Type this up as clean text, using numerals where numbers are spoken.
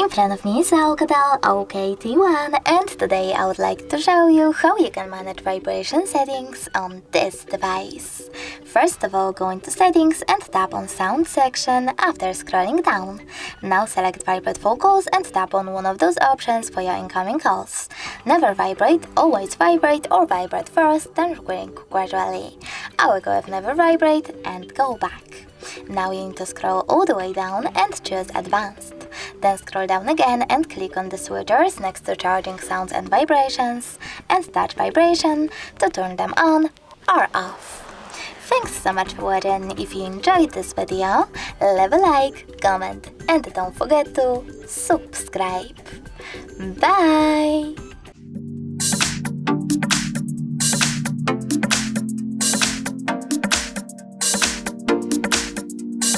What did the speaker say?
in front of me is OUKITEL OKT1, and today I would like to show you how you can manage vibration settings on this device. First of all, go into settings and tap on sound section after scrolling down. Now select Vibrate For Calls and tap on one of those options for your incoming calls. Never vibrate, always vibrate, or vibrate first, then ring gradually. I will go with never vibrate and go back. Now you need to scroll all the way down and choose Advanced. Then scroll down again and click on the switchers next to charging sounds and vibrations and touch vibration to turn them on or off. Thanks so much for watching. If you enjoyed this video, leave a like, comment, and don't forget to subscribe. Bye!